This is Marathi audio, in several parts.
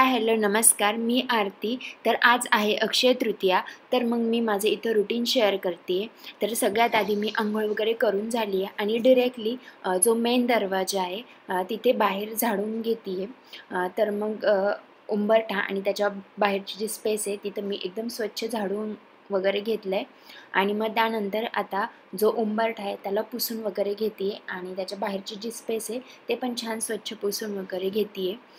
हॅलो नमस्कार, मी आरती। तर आज आहे अक्षय तृतीया। तर मग मी माझे इथं रुटीन शेअर करते। तर सगळ्यात आधी मी अंघोळ वगैरे करून झाली आहे आणि डायरेक्टली जो मेन दरवाजा आहे तिथे बाहेर झाडून घेते आहे। तर मग उंबरठा आणि त्याच्या बाहेरची जी स्पेस आहे तिथं मी एकदम स्वच्छ झाडून वगैरे घेतलं आहे। आणि मग त्यानंतर आता जो उंबरठा आहे त्याला पुसून वगैरे घेते आहे आणि त्याच्या बाहेरची जी स्पेस आहे ते पण छान स्वच्छ पुसून वगैरे घेते आहे।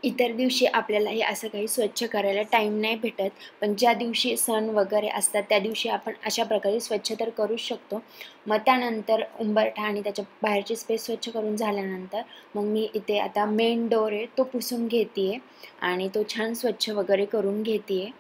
इतर दिवशी आपल्याला हे असं काही स्वच्छ करायला टाईम नाही भेटत, पण ज्या दिवशी सण वगैरे असतात त्या दिवशी आपण अशा प्रकारे स्वच्छ तर करूच शकतो। मग त्यानंतर उंबरठा आणि त्याच्या बाहेरची स्पेस स्वच्छ करून झाल्यानंतर मग मी इथे आता मेन डोअर आहे तो पुसून घेते आहे आणि तो छान स्वच्छ वगैरे करून घेते आहे।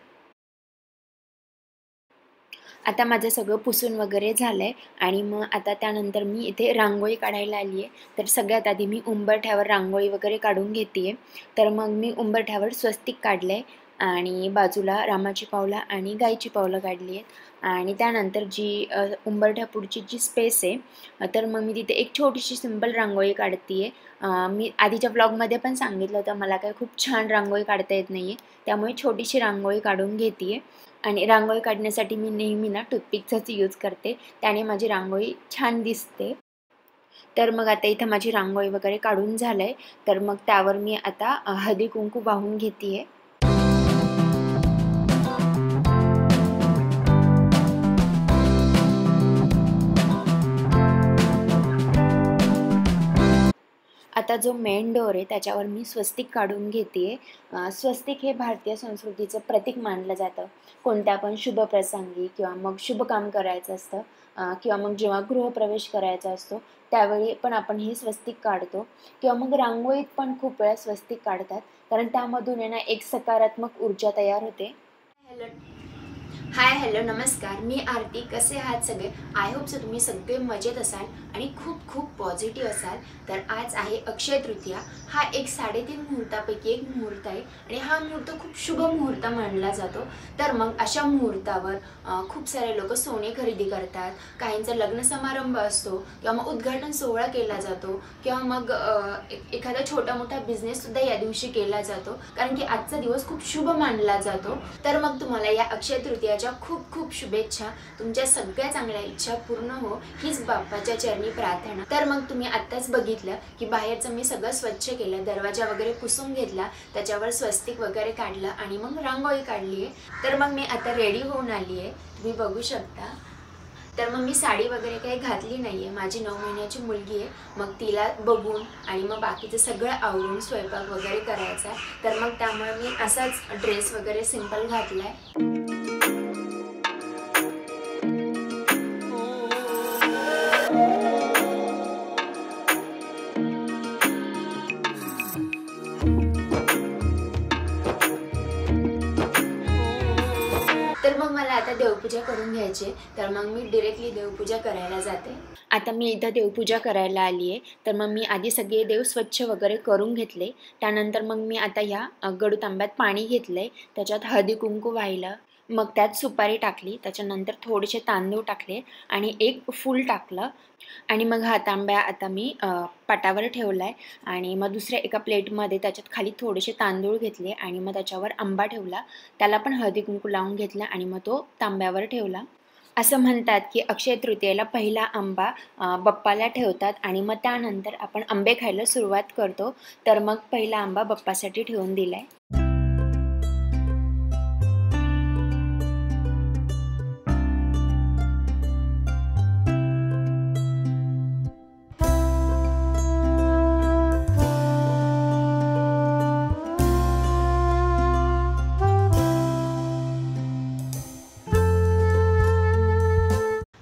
आता माझं सगळं पुसून वगैरे झालं आहे आणि मग आता त्यानंतर मी इथे रांगोळी काढायला आली आहे। तर सगळ्यात आधी मी उंबरठ्यावर रांगोळी वगैरे काढून घेते आहे। तर मग मी उंबरठ्यावर स्वस्तिक काढलं आहे आणि बाजूला रामाची पावलं आणि गाईची पावलं काढली आहेत। आणि त्यानंतर जी उंबरठ्यापुढची जी स्पेस आहे तर मग मी तिथे एक छोटीशी सिंपल रांगोळी काढते आहे। मी आधीच्या ब्लॉगमध्ये पण सांगितलं होतं मला काय खूप छान रांगोळी काढता येत नाही आहे, त्यामुळे छोटीशी रांगोळी काढून घेते आहे। आणि रांगोळी काढण्यासाठी मी नेहमी ना टूथपिकचाच यूज करते, त्याने माझी रांगोळी छान दिसते। तर मग आता इथं माझी रांगोळी वगैरे काढून झालं आहे। तर मग त्यावर मी आता हळदी कुंकू वाहून घेते आहे। आता जो मेन डोअर आहे त्याच्यावर मी स्वस्तिक काढून घेते आहे। स्वस्तिक हे भारतीय संस्कृतीचं प्रतीक मानलं जातं। कोणत्या पण शुभ प्रसंगी किंवा मग शुभ काम करायचं असतं किंवा मग जेव्हा गृहप्रवेश करायचा असतो त्यावेळी पण आपण हे स्वस्तिक काढतो किंवा मग रांगोळीत पण खूप वेळा स्वस्तिक काढतात, कारण त्यामधून आहे ना एक सकारात्मक ऊर्जा तयार होते। हॅलो नमस्कार, मी आरती। कसे आहात सगळे? आय होप सो तुम्ही सगळे मजेत असाल आणि खूप खूप पॉझिटिव्ह असाल। तर आज आहे अक्षय तृतीया। हा एक 3.5 मुहूर्तापैकी एक मुहूर्त आहे आणि हा मुहूर्त खूप शुभ मुहूर्त मानला जातो। तर मग अशा मुहूर्तावर खूप सारे लोक सोने खरेदी करतात, काहींचा लग्न समारंभ असतो किंवा मग उद्घाटन सोहळा केला जातो किंवा मग एखादा छोटा मोठा बिझनेससुद्धा या दिवशी केला जातो, कारण की आजचा दिवस खूप शुभ मानला जातो। तर मग तुम्हाला या अक्षय तृतीयाच्या खूप खूप शुभेच्छा। तुमच्या सगळ्या चांगल्या इच्छा पूर्ण हो हीच बाप्पाच्या चरणी प्रार्थना। तर मग तुम्ही आत्ताच बघितलं की बाहेरचं मी सगळं स्वच्छ केलं, दरवाजा वगैरे पुसून घेतला, त्याच्यावर स्वस्तिक वगैरे काढलं आणि मग रांगोळी काढली आहे। तर मग मी आता रेडी होऊन आली आहे, तुम्ही बघू शकता। तर मग मी साडी वगैरे काही घातली नाही आहे, माझी 9 महिन्याची मुलगी आहे, मग तिला बघून आणि मग बाकीचं सगळं आवरून स्वयंपाक वगैरे करायचा आहे। तर मग त्यामुळे मी असाच ड्रेस वगैरे सिंपल घातला आहे। तर मग मला आता देवपूजा करून घ्यायची, तर मग मी डायरेक्टली देवपूजा करायला जाते। आता मी इथं देवपूजा करायला आली आहे। तर मग मी आधी सगळे देव स्वच्छ वगैरे करून घेतले, त्यानंतर मग मी आता ह्या गडू तांब्यात पाणी घेतलंय, त्याच्यात हळदी कुंकू वाहिलं, मग त्यात सुपारी टाकली, त्याच्यानंतर थोडेसे तांदूळ टाकले आणि एक फूल टाकलं आणि मग हा तांब्या आता मी पाटावर ठेवला आहे। आणि मग दुसऱ्या एका प्लेटमध्ये त्याच्यात खाली थोडेसे तांदूळ घेतले आणि मग त्याच्यावर आंबा ठेवला, त्याला पण हळदी कुंकू लावून घेतला आणि मग तो तांब्यावर ठेवला। असं म्हणतात की अक्षय तृतीयेला पहिला आंबा बाप्पाला ठेवतात आणि मग त्यानंतर आपण आंबे खायला सुरुवात करतो। तर मग पहिला आंबा बाप्पासाठी ठेवून दिलाय।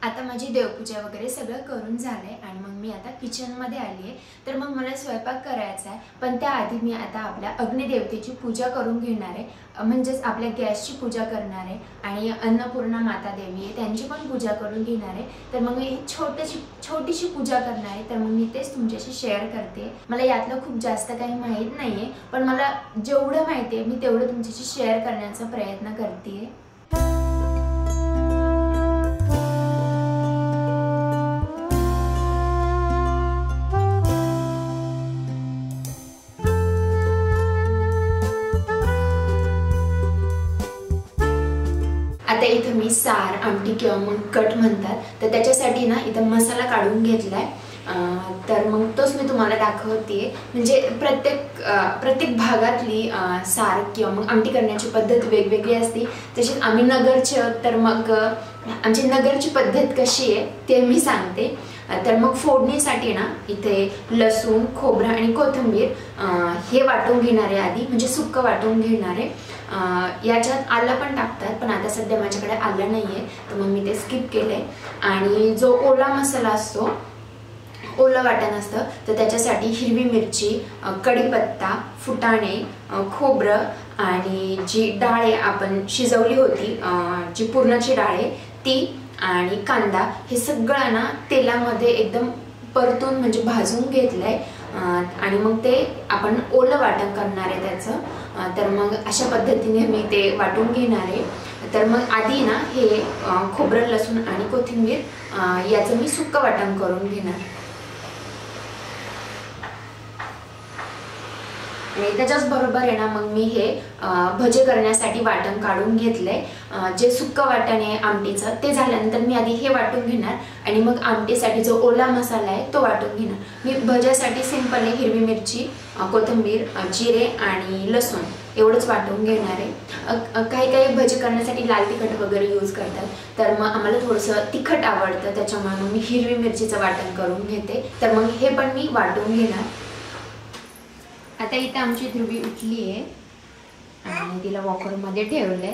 आता माझी देवपूजा वगैरे सगळं करून झालंय आणि मग मी आता किचनमध्ये आली आहे। तर मग मला स्वयंपाक करायचा आहे, पण त्याआधी मी आता आपल्या अग्निदेवतेची पूजा करून घेणार आहे, म्हणजेच आपल्या गॅसची पूजा करणार आहे आणि अन्नपूर्णा माता देवी आहे त्यांची पण पूजा करून घेणार आहे। तर मग मी छोटीशी पूजा करणार आहे, तर मग मी तेच तुमच्याशी शेअर करते। मला यातलं खूप जास्त काही माहीत नाही आहे, पण मला जेवढं माहिती आहे मी तेवढं तुमच्याशी शेअर करण्याचा प्रयत्न करते। आता इथं मी सार, आमटी किंवा मग कट म्हणतात, तर त्याच्यासाठी ना इथं मसाला काढून घेतलाय। तर मग तोच मी तुम्हाला दाखवते। म्हणजे प्रत्येक भागातली सार किंवा मग आमटी करण्याची पद्धत वेगवेगळी असते। तशीच आम्ही नगरचे, तर मग आमची नगरची पद्धत कशी आहे ते मी सांगते। तर मग फोडणीसाठी ना इथे लसूण, खोबरं आणि कोथिंबीर हे वाटून घेणारे आधी, म्हणजे सुक्क वाटून घेणारे। याच्यात आलं पण टाकतात, पण आता सध्या माझ्याकडे आलं नाहीये, तर मग मी ते स्किप केलंय। आणि जो ओला मसाला असतो, ओलं वाटण असतं, तर त्याच्यासाठी हिरवी मिरची, कढीपत्ता, फुटाणे, खोबरं आणि जी डाळ आपण शिजवली होती, जी पुरणाची डाळ आहे ती, आणि कांदा, हे सगळं ना तेलामध्ये एकदम परतून म्हणजे भाजून घेतलंय। आणि मग ते आपण ओलं वाटण करणार आहे त्याचं। तर मग अशा पद्धतीने मी ते वाटून घेणार आहे। तर मग आधी ना हे खोबरं, लसूण आणि कोथिंबीर याचं मी सुक्क वाटण करून घेणार। आणि त्याच्याच बरोबर आहे ना मग मी हे भजे करण्यासाठी वाटण काढून घेतलंय। जे सुक्क वाटण आहे आमटीचं, ते झाल्यानंतर मी आधी हे वाटून घेणार आणि मग आमटीसाठी जो ओला मसाला आहे तो वाटून घेणार। मी भज्यासाठी सिंपल आहे, हिरवी मिरची, कोथिंबीर, जिरे आणि लसूण एवढंच वाटून घेणार आहे। काही भजी करण्यासाठी लाल तिखट वगैरे यूज करतात, तर मग आम्हाला थोडंसं तिखट आवडतं, त्याच्यामुळे मग मी हिरवी मिरचीचं वाटण करून घेते। तर मग हे पण मी वाटून घेणार। आता इथे आमची ध्रुवी उठली आहे आणि तिला वॉकरमध्ये ठेवलंय।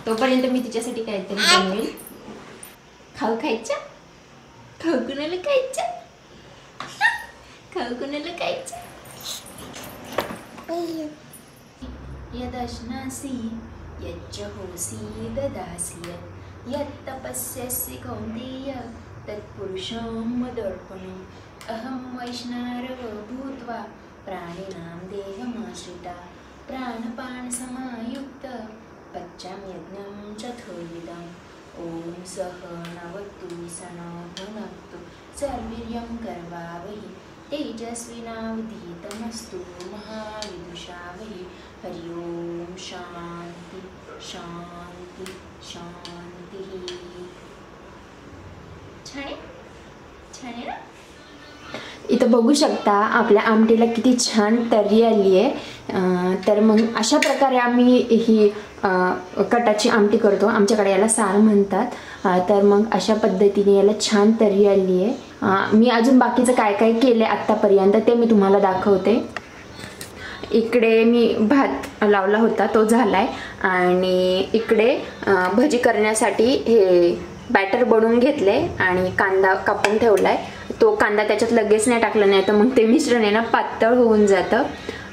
तोपर्यंत मी तिच्यासाठी काहीतरी बनवेल। खाऊ खायचं? खाऊ कुणाला खायचं? खाऊ कुणाला खायचं? यदश्नासी यज्जहोसी ददासी यत्तपस्यसि कौन्तेय तत्पुरुषं मदर्पणम् अहं वैष्णव भूत्वा प्राणिनां देहमाश्रिता प्राणपान समायुक्त पच्चाम्यज्ञं चतुर्विधम् ॐ सहनावतु सनः सर्वीर्यं करवावहि तेजस्विनावधीतमस्तु मा विद्विषावहि। हरि ओम शांति शांति शांति। छान छान ना? इथं बघू शकता आपल्या आमटीला किती छान तर्री आली आहे। तर मग अशा प्रकारे आम्ही ही कटाची आमटी करतो, आमच्याकडे याला सार म्हणतात। तर मग अशा पद्धतीने याला छान तर्री आली आहे। मी अजून बाकीचं काय काय केलंय आत्तापर्यंत ते मी तुम्हाला दाखवते। इकडे मी भात लावला होता, तो झालाय। आणि इकडे भजी करण्यासाठी हे बॅटर बनवून घेतले आणि कांदा कापून ठेवलाय। तो कांदा त्याच्यात लगेच नाही टाकला, नाही तर मग ते मिश्रण आहे ना पातळ होऊन जातं।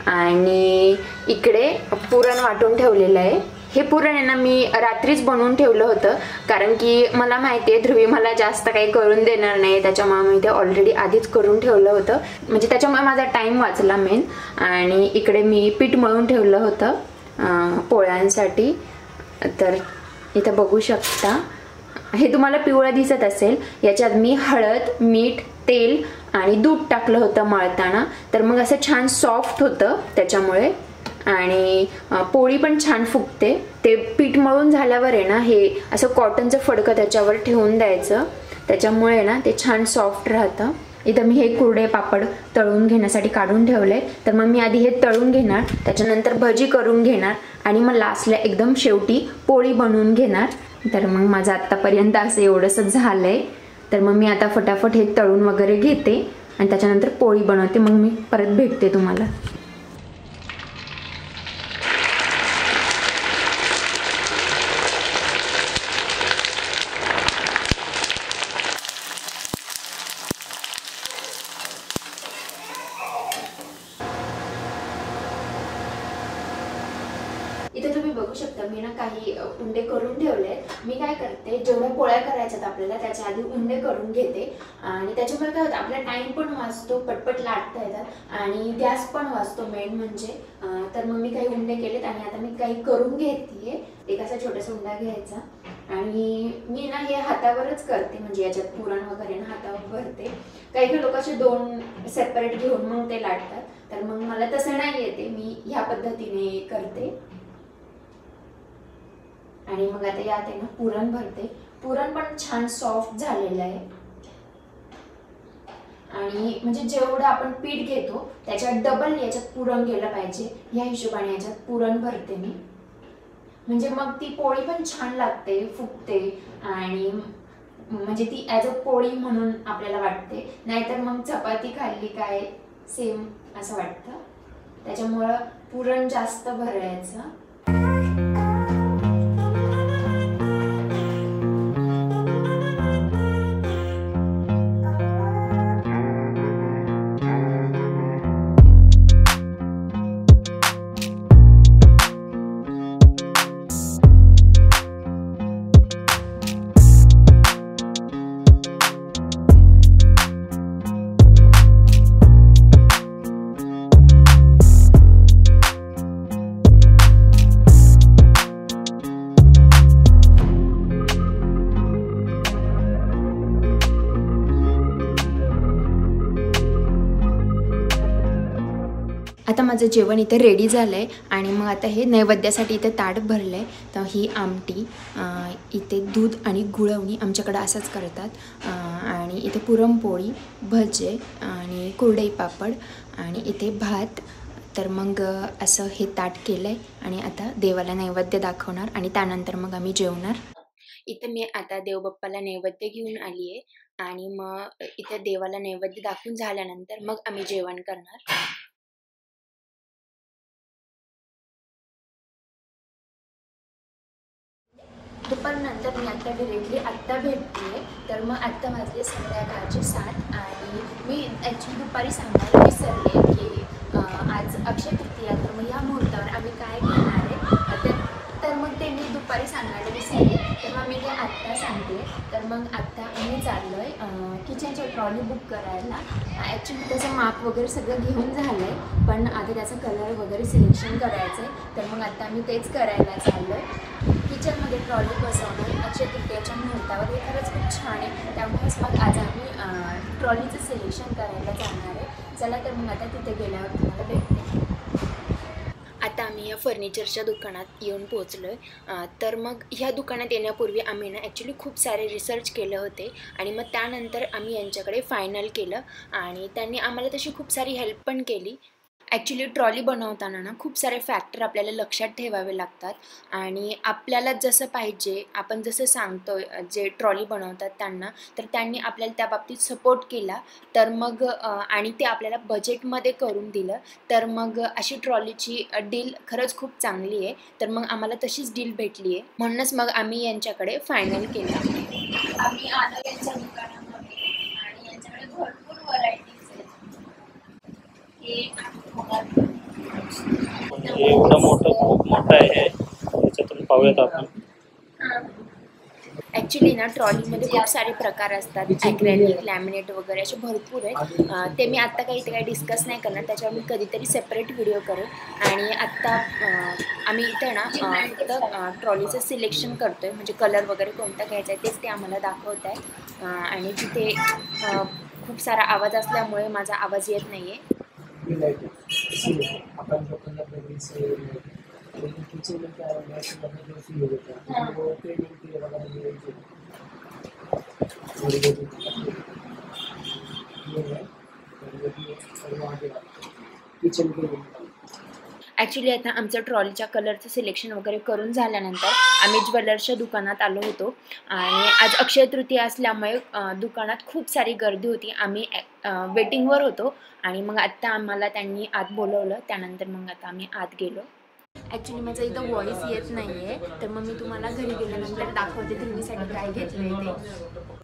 आणि इकडे पुरण वाटून ठेवलेलं आहे। हे पुरण आहे ना मी रात्रीच बनवून ठेवलं होतं, कारण की मला माहिती आहे ध्रुवी मला जास्त काही करून देणार नाही, त्याच्यामुळे मी ते ऑलरेडी आधीच करून ठेवलं होतं, म्हणजे त्याच्यामुळे माझा टाइम वाचला मेन। आणि इकडे मी पीठ मळून ठेवलं होतं पोळ्यांसाठी। तर इथं बघू शकता, हे तुम्हाला पिवळं दिसत असेल, याच्यात मी हळद, मीठ, तेल आणि दूध टाकलं होतं मळताना। तर मग असं छान सॉफ्ट होतं त्याच्यामुळे, आणि पोळी पण छान फुगते। ते पीठ मळून झाल्यावर आहे ना हे असं कॉटनचं फडकं त्याच्यावर ठेवून द्यायचं, त्याच्यामुळे ना ते छान सॉफ्ट राहतं। इथं मी हे कुरडे पापड तळून घेण्यासाठी काढून ठेवले। तर मग मी आधी हे तळून घेणार, त्याच्यानंतर भजी करून घेणार आणि मग लास्टला एकदम शेवटी पोळी बनवून घेणार। तर मग माझं आत्तापर्यंत असं एवढंसं झालंय। तर मग मी आता फटाफट हे तळून वगैरे घेते आणि त्याच्यानंतर पोळी बनवते, मग मी परत भेटते तुम्हाला। इथे तुम्ही बघू शकता मी ना काही उंडे करून ठेवले। मी काय करते, जेवढ्या पोळ्या करायच्यात आपल्याला त्याच्या आधी उंडे करून घेते, आणि त्याच्यामुळे काय होतं आपला टाइम पण वाचतो, पटपट लाटता येतात आणि गॅस पण वाचतो मेन म्हणजे। तर मग मी काही उंडे केलेत आणि आता मी काही करून घेते। एक असा छोटासा उंडा घ्यायचा आणि मी ना हे हातावरच करते, म्हणजे याच्यात पुरण वगैरे ना हातावर भरते। काही लोक असे दोन सेपरेट घेऊन मग ते लाटतात, तर मग मला तसं नाही येते, मी ह्या पद्धतीने करते। आणि मग आता यात आहे ना पुरण भरते. पुरण पण छान सॉफ्ट झालेलं आहे आणि म्हणजे जेवढं आपण पीठ घेतो त्याच्यात डबल याच्यात पुरण गेलं पाहिजे या हिशोबाने याच्यात पुरण भरते मी. म्हणजे मग ती पोळी पण छान लागते, फुगते आणि म्हणजे ती ॲज अ पोळी म्हणून आपल्याला वाटते. नाहीतर मग चपाती खाल्ली काय सेम असं वाटतं. त्याच्यामुळं पुरण जास्त भरायचं. आता माझं जेवण इथे रेडी झालं आहे आणि मग आता हे नैवेद्यासाठी इथे ताट भरलं आहे. तर ही आमटी, इथे दूध आणि गुळवणी आमच्याकडं असंच करतात आणि इथे पुरणपोळी, भजे आणि कुरडई पापड आणि इथे भात. तर मग असं हे ताट केलं आहे आणि आता देवाला नैवेद्य दाखवणार आणि त्यानंतर मग आम्ही जेवणार. इथे मी आता देवबाप्पाला नैवेद्य घेऊन आली आहे आणि मग इथे देवाला नैवेद्य दाखवून झाल्यानंतर मग आम्ही जेवण करणार. दुपारनंतर मी आत्ता डिरेक्टली आत्ता भेटते. तर मग आत्ता वाजले संध्याकाळचे 7 आणि मी ॲक्च्युली दुपारी सांगायला विसरले की आज अक्षय तृतीया. तर मग या मुहूर्तावर आम्ही काय घेणार आहे तर मग ते मी दुपारी सांगायला विसरले. तर मग मी ते आत्ता सांगते. तर मग आत्ता आम्ही चाललो आहे किचनची ट्रॉली बुक करायला. ॲक्च्युली त्याचं माप वगैरे सगळं घेऊन झालं आहे, पण आता त्याचा कलर वगैरे सिलेक्शन करायचं आहे. तर मग आत्ता आम्ही तेच करायला चाललो आहे. किचनमध्ये ट्रॉली बसवणं अक्षय तृतीयाच्या मुहूर्तावर हे खरंच खूप छान आहे. त्यामुळेच मग आज आम्ही ट्रॉलीचं सिलेक्शन करायला जाणार आहे. चला तर मग आता तिथे गेल्यावर तुम्हाला भेटते. आता आम्ही या फर्निचरच्या दुकानात येऊन पोहोचलो आहे. तर मग ह्या दुकानात येण्यापूर्वी आम्ही ना ॲक्च्युली खूप सारे रिसर्च केले होते आणि मग त्यानंतर आम्ही यांच्याकडे फायनल केलं आणि त्यांनी आम्हाला तशी खूप सारी हेल्प पण केली. ॲक्च्युली ट्रॉली बनवताना ना खूप सारे फॅक्टर आपल्याला लक्षात ठेवावे लागतात आणि आपल्याला जसं पाहिजे, आपण जसं सांगतो जे ट्रॉली बनवतात त्यांना, तर त्यांनी आपल्याला त्या बाबतीत सपोर्ट केला. तर मग आणि ते आपल्याला बजेटमध्ये करून दिलं. तर मग अशी ट्रॉलीची डील खरंच खूप चांगली आहे. तर मग आम्हाला तशीच डील भेटली आहे. म्हणूनच मग आम्ही यांच्याकडे फायनल केलं. आम्ही आलो यांच्या दुकानामध्ये आणि यांच्याकडे भरपूर व्हरायटीज आहेत. एवढं मोठं, खूप मोठं आहे. त्याच्यातून पाहूयात आपण. ॲक्च्युली ना ट्रॉलीमध्ये खूप सारे प्रकार असतात, ॲक्रेलिक, लॅमिनेट वगैरे असे भरपूर आहेत. ते मी आत्ता काही ते काही डिस्कस नाही करणार, त्याच्यावर मी कधीतरी सेपरेट व्हिडिओ करेन. आणि आत्ता आम्ही इथे ना फक्त ट्रॉलीचं सिलेक्शन करतो आहे, म्हणजे कलर वगैरे कोणता घ्यायचा आहे तेच ते आम्हाला दाखवत आहे. आणि तिथे खूप सारा आवाज असल्यामुळे माझा आवाज येत नाही आहे. ॲक्च्युली आता आमचं ट्रॉलीच्या कलरचं सिलेक्शन वगैरे करून झाल्यानंतर आम्ही ज्वेलर्सच्या दुकानात आलो होतो आणि आज अक्षय तृतीया असल्यामुळे दुकानात खूप सारी गर्दी होती. आम्ही वेटिंगवर होतो आणि मग आत्ता आम्हाला त्यांनी आत बोलवलं. त्यानंतर मग आता आम्ही आत गेलो. ॲक्च्युली माझा इथं व्हॉईस येत नाही आहे, तर मग मी तुम्हाला घरी गेल्यानंतर दाखवते दिल्लीसाठी काय घेतलं आहे ते.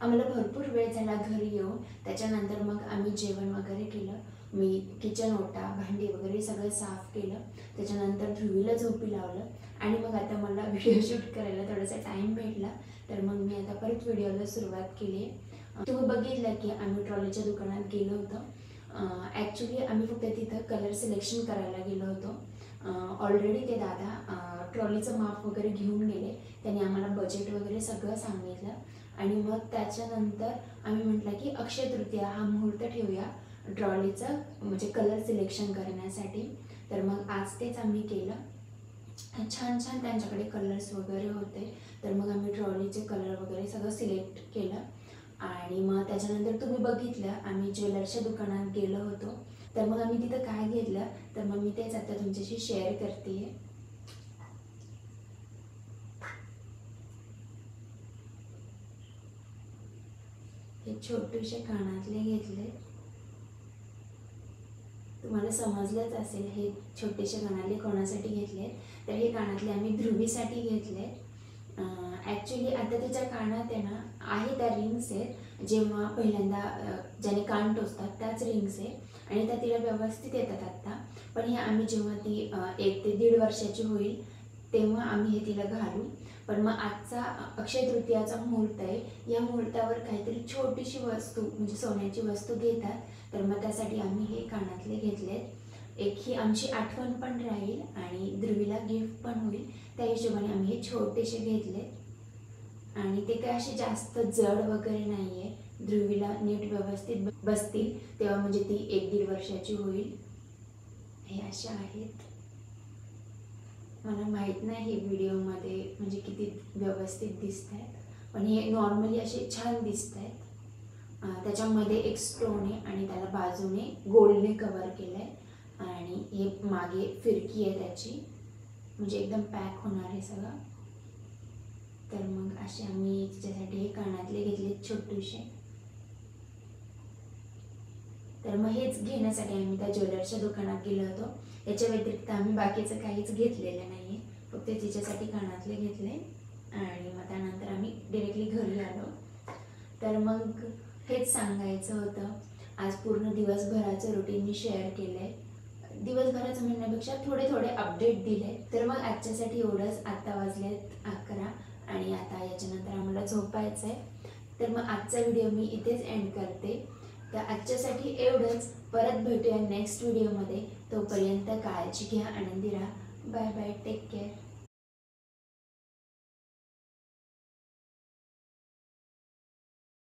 आम्हाला भरपूर वेळ झाला घरी येऊन. त्याच्यानंतर मग आम्ही जेवण वगैरे केलं. मी किचन ओटा, भांडी वगैरे सगळं साफ केलं. त्याच्यानंतर ध्रुवीला झोपी लावलं आणि मग आता मला व्हिडिओ शूट करायला थोडासा टाईम भेटला. तर मग मी आता परत व्हिडिओला सुरुवात केली आहे. तुम्ही बघितलं की आम्ही ट्रॉलीच्या दुकानात गेलो होतो. ॲक्च्युली आम्ही फक्त तिथं कलर सिलेक्शन करायला गेलो होतो. ऑलरेडी ते दादा ट्रॉलीचं माप वगैरे घेऊन गेले. त्यांनी आम्हाला बजेट वगैरे सगळं सांगितलं आणि मग त्याच्यानंतर आम्ही म्हटलं की अक्षय तृतीया हा मुहूर्त ठेवूया ट्रॉलीचं म्हणजे कलर सिलेक्शन करण्यासाठी. तर मग आज तेच आम्ही केलं. छान छान त्यांच्याकडे कलर्स वगैरे होते. तर मग आम्ही ट्रॉलीचे कलर वगैरे सगळं सिलेक्ट केलं आणि मग त्याच्यानंतर तुम्ही बघितलं आम्ही ज्वेलर्सच्या दुकानात गेलो होतो. तर मग आम्ही तिथं काय घेतलं तर मग मी तेच आता तुमच्याशी शेअर करते. हे छोटेसे कानातले घेतले. तुम्हाला समजलंच असेल हे छोटेसे कानातले कोणासाठी घेतले. तर हे कानातले आम्ही ध्रुवीसाठी घेतले. ॲक्च्युली आता तिच्या कानात आहे ना आहे त्या रिंग्स आहेत, जेव्हा पहिल्यांदा ज्याने कान टोचतात त्याच रिंग्स आहे आणि त्या तिला व्यवस्थित येतात आत्ता. पण हे आम्ही जेव्हा ती 1 ते 1.5 वर्षाची होईल तेव्हा आम्ही हे तिला घालू. पण मग आजचा अक्षय तृतीयाचा मुहूर्त आहे. या मुहूर्तावर काहीतरी छोटीशी वस्तू म्हणजे सोन्याची वस्तू घेतात. तर मग त्यासाठी आम्ही हे कानातले घेतलेत. एक ही आमची आठवण पण राहील आणि ध्रुवीला गिफ्ट पण होईल, त्या हिशोबाने आम्ही हे छोटेसे घेतले. आणि ते काय असे जास्त जड वगैरे नाही आहे, ध्रुवीला नीट व्यवस्थित बसतील तेव्हा म्हणजे ती 1-1.5 वर्षाची होईल. हे असे आहेत. मला माहीत नाही हे व्हिडिओमध्ये म्हणजे किती व्यवस्थित दिसत आहेत, पण हे नॉर्मली असे छान दिसत आहेत. त्याच्यामध्ये एक स्टोन आहे आणि त्याला बाजूने गोल्डने कवर केलं आहे आणि हे मागे फिरकी आहे त्याची, म्हणजे एकदम पॅक होणार आहे सगळं. तर मग असे आम्ही तिच्यासाठी हे कानातले घेतले छोटेसे. तर मग हेच घेण्यासाठी आम्ही त्या ज्वेलर्सच्या दुकानात गेलो होतो. याच्या व्यतिरिक्त आम्ही बाकीचं काहीच घेतलेलं नाही आहे, फक्त तिच्यासाठी कानातले घेतले आणि मग त्यानंतर आम्ही डिरेक्टली घरी आलो. तर मग हेच सांगायचं होतं. आज पूर्ण दिवसभराचं रुटीन मी शेअर केलं आहे. दिवसभराचं म्हणण्यापेक्षा थोडे थोडे अपडेट दिले. तर मग आजच्यासाठी एवढंच. आत्ता वाजलेत 11 आणि आता याच्यानंतर आम्हाला झोपायचं आहे. तर मग आजचा व्हिडिओ मी इथेच एंड करते. तर आजच्यासाठी एवढंच. परत भेटूया नेक्स्ट व्हिडिओमध्ये. तोपर्यंत काळजी घ्या, आनंदी राहा. Bye bye, take care.